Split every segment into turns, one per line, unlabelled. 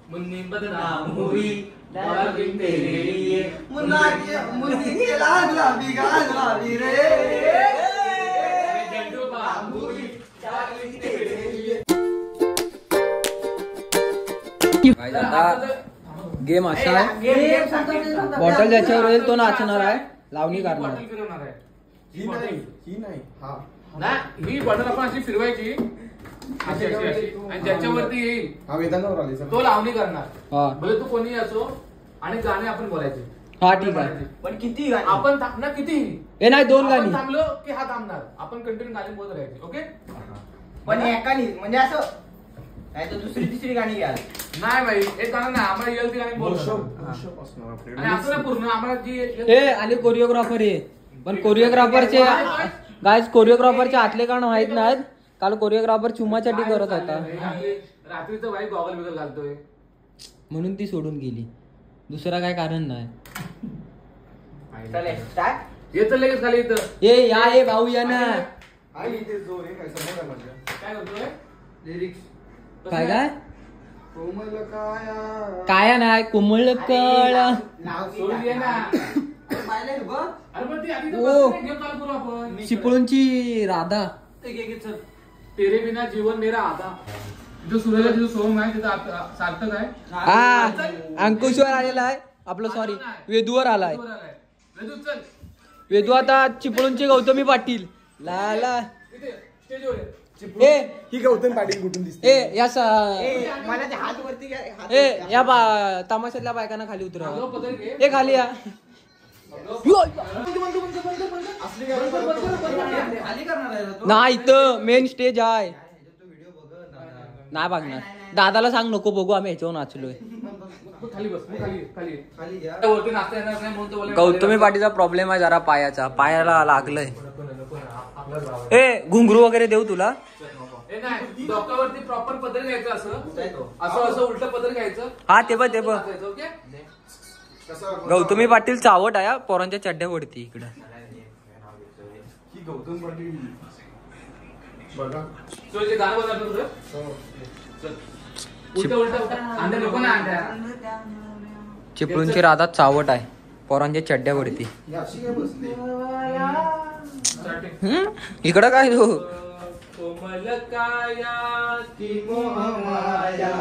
मुन्नी बदनाम हुई डार्लिंग तेरे लिए मुन्ना के मुन्नी के लागला बिगाड़ला रे जंडू बाम हुई डार्लिंग तेरे लिए।
आता गेम असा आहे, बॉटल ज्याच्यावर येईल तो नाचणार आहे, लावणी करणार आहे।
ही बॉटल आपण अशी फिरवायची आणि ज्याच्यावरती येईल तो लावणी करणार, भले तू कोणी असो, आणि गाणे आपण बोलायचे।
हा ठीक आहे,
पण किती आपण थांबणार, किती
हे नाही 2 गाणी
थांबलो की हा थांबणार, आपण कंटिन्यू गाणे बोलत राहायचे। ओके,
पण एकानी म्हणजे असं नाही तर दुसरी तिसरी गाणी घ्या।
नाही भाई, एक गाणं नाही, आम्हाला येईल ती गाणी बोलतो आणि असं ना पूर्ण आम्हाला जी
हे आणि कोरिओग्राफर आहे, पण कोरिओग्राफरचे गाईज कोरिओग्राफरचे आतले गाणं माहित नाहीत। काल कोरिओग्राफर चुमाचाटी करत होता,
रात्रीचं भाई गॉगल बिगल घालतोय
म्हणून ती सोडून गेली, दुसरा काय कारण नाही।
येत लगेच खाली इथं
ए या ए भाऊ या ना,
काय करतोय लिरिक्स
काय काय काय नाही कोमल कळ चिपळूणची राधा
तेरे बिना जीवन मेरा आधा, जो सूर्याला जो सोंग आहे तिथं सार्थक आहे।
हा अंकुशवर आलेला आहे आपलं, सॉरी वेदूवर आलाय। वेदू आता चिपळूणचे गौतमी पाटील ला ला ए
ही गौतम पाटील कुठून दिसते?
ए या
मला ते हात वरती घ्या,
ए या तमाशातल्या बायकांना खाली उतरवा, ए खाली या। नाही इथं मेन स्टेज आहे, नाही बघणार, दादाला सांग नको बघू, आम्ही ह्याच्यावर नाचलोय। गौतमी पाटीलचा प्रॉब्लेम आहे जरा पायाचा, पायाला लागलंय। ए घुंगरू वगैरे देऊ तुला?
डोक्यावरती प्रॉपर पदर घ्यायचं, असं असं उलट पदर घ्यायचं।
हा ते बघ गौतमी पाटील चावट आहे, पोरांच्या चड्ड्यावरती इकडं।
गौतम पाटील
बघा गाणं बघा
चिपळूणची राधा चावट आहे, पोरांच्या चड्ड्यावरती। इकडं काय तू
कोमल काया ती मोहमाया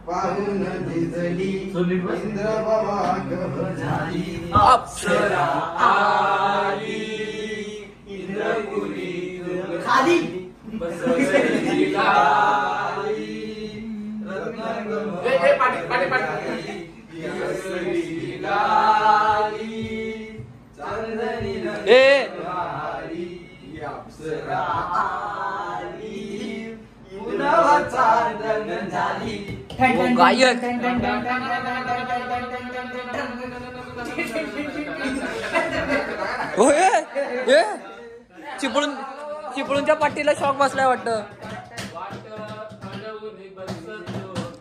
पाहून दिसली
अप्सरा आली इंद्रपुरी
खाली
बसवली गाली पाटी पाटी पाटी
ए
अप्सरा
गायक चिपळूणच्या पाटीला शॉक बसलाय वाटतं।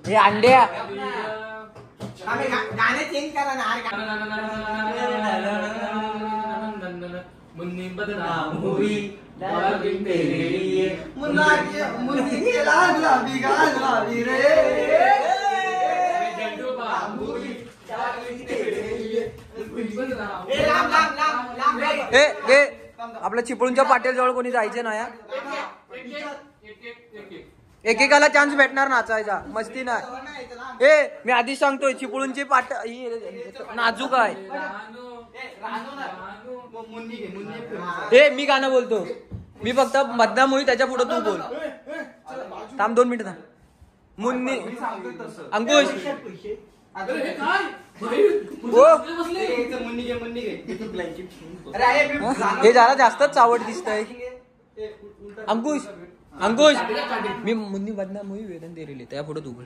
हे अंड्या
गाणे चेंज करा ना,
मुन्नी बदनाम हुई डार्लिंग तेरे लिए मुन्ना के मुन्नी के लागला बिगाड़ला रे जंडू बाम हुई डार्लिंग तेरे लिए
ए आपल्या चिपळूणच्या पाटील जवळ कोणी जायचं नाही, एकेकाला चान्स भेटणार नाचायचा, मस्ती नाही। ए मी आधीच सांगतोय चिपळूणची पाट नाजूक आहे। ए मी गाणं बोलतो, मी फक्त बदनाम होई, त्याच्या पुढे तू बोल। थांब 2 मिनिट थांब। मुन्नी अंकुश हे जरा जास्तच चावट दिसतंय। अंकुश अंकुश मी मुन्नी बदनाम होई वेदन दे रिले, त्या पुढे तू बोल।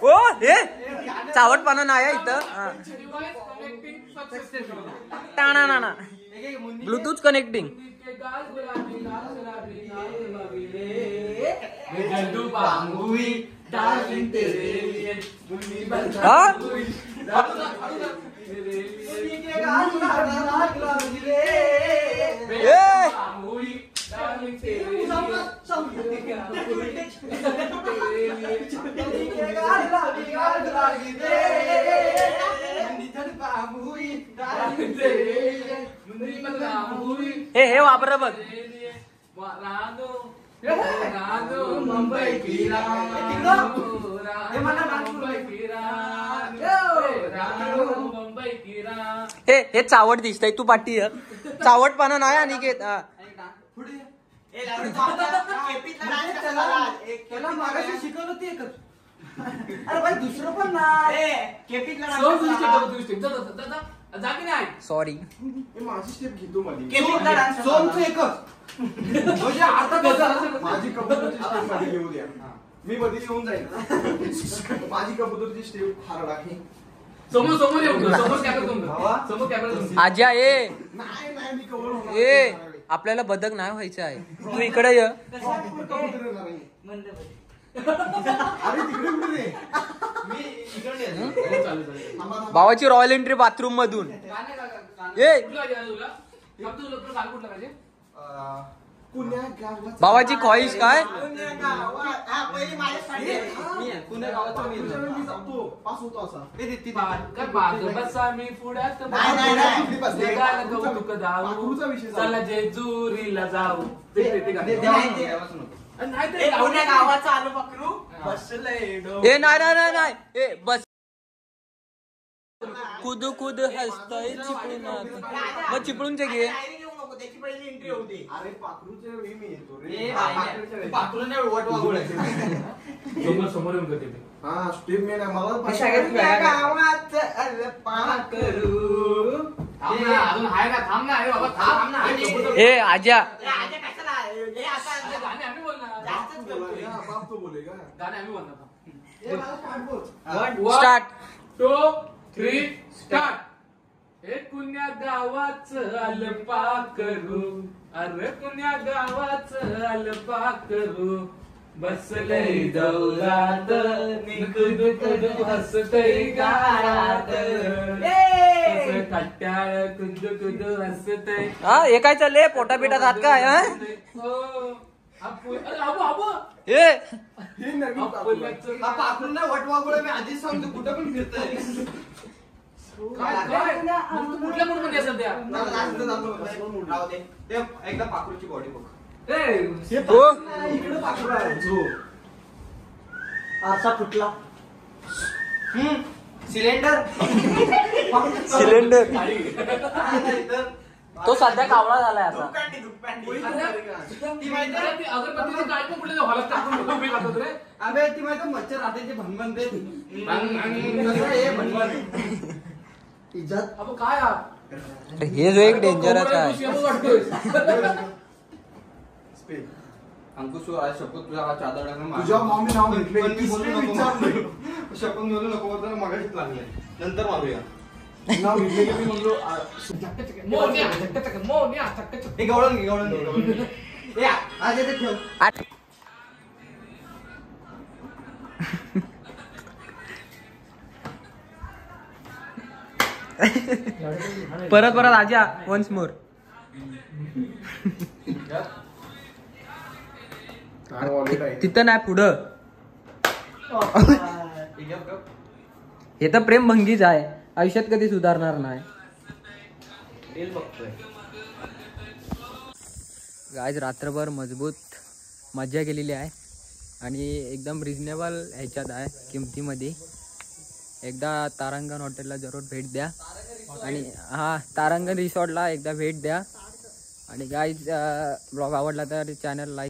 बोल ओ हे चावटपणा नाही आहे इथं हा. टाणा नाना ब्लूटूथ कनेक्टिंग हा हे वापर बघ
मुंबई
हे चावट दिसतंय तू पाठी चावटपणा नाही आणि
त्याला मागाशी शिकवलं ते अरे भाई दुसरं पण नाही
सॉरी
माझी स्टेप घेतो मध्ये
सोमचं एकच म्हणजे आता कसं
माझी कबूतरची स्टेप मध्ये घेऊ द्या मी मध्ये येऊन जाईल माझी कबूतरची स्टेप हारड आहे
समोर येऊ समोर कॅमेरा
आज्या ए
नाही नाही मी कवर होणार
ए आपल्याला बदक नाही व्हायचं आहे तू इकडे ये
कबूतर येणार नाही. अरे तिकडे कुठे रे
मी इकडे
भावाची रॉयल एंट्री बाथरूम मधून ए
पुण्या गावात
भावाची ख्वाहिश काय
पुण्या गावाचा मी
मी जातो पास होतो असा पाखरूचा विषय
चला जेजुरीला जाऊ
पुण्या गावाचा आलो पकडू बसलंय
ए नाही ए बस खुद खुद हसतय चिपळून मग चिपळूनचे घे
त्याची पहिली एंट्री होती
अरे पाखरूच्या वेळी मी येतो रे
समोर येऊन करते ते.
हा स्टेप मी नाही मला
गावात पाखरू
थांब ना, अजून आहे का थांब ना अरे बाबा थांब ना
ए आज्या
राजा कशाला हे आता
गाणे आम्ही बोलणार
जास्तच करतोय.
बाप तो बोलेगा
गाणे आम्ही बोलणार
ए मला स्टार्ट बोल
स्टार्ट
1 2 3 स्टार्ट हे कुण्या गावाचं अलपा करू अरे कुण्या गावाचं अलपा करू बसलय दौलात निकुद कुद हसतय गारात कट्ट्याळ कुद कुद हसतय
हा हे काय चाललंय पोटा पिटात हात काय हा?
हो अरे आबू
ए
हे नवीन
अपुल्याचं
हा पाखरून नाही वटवागुळे मी आधीच सांगतो कुठं पण फिरतोय
काय मग तू कुठल्या मूड मध्ये आहे सध्या
राहू दे ते एकदा पाखरूची बॉडी बघ
हो
इकडे पाखरू आहे जो
आरसा फुटला सिलेंडर
सिलेंडर
इथं
तो सध्या कावळा झालाय आता
ती माहिती आहे?
अगरबत्तीचं काय पण कुठे हॉलत टाकून उभी राहतात रे
अबे ती माहिती मच्छर राहते भनभन ते भनभन इज्जत
अबो काय हा?
अरे हे जो एक डेंजरच आहे
शेंबू वाटतोय.
स्पेन
अंकुश आज शपथ तुझ्या चादर टाकून
तुझ्या मामी नाव घेतलं
पण मी बोलू नको
विचारलं.
शपथ बोलू नको तर मगाशीच लागले नंतर मारूया
नाव घेतलं की मी म्हणलो
मोन्या, चक्क चक्क, मोन्या, चक्क चक्क.
हे गवळण घे गवळण घे आज येते ठेव
आठ. परत आजा वन्स मोर तिथं नाही पुढं हे तर प्रेम भंगीच आहे आयुष्यात कधी सुधारणार नाही
रील बघतोय
आज रात्रभर मजबूत मज्जा केलेली आहे आणि एकदम रिजनेबल ह्याच्यात आहे किमतीमध्ये एकदा तारांगण हॉटेलला जरूर भेट द्या आणि हा तारांगण रिसॉर्टला एकदा भेट द्या आणि गाईज ब्लॉग आवडला तर चॅनल लाईक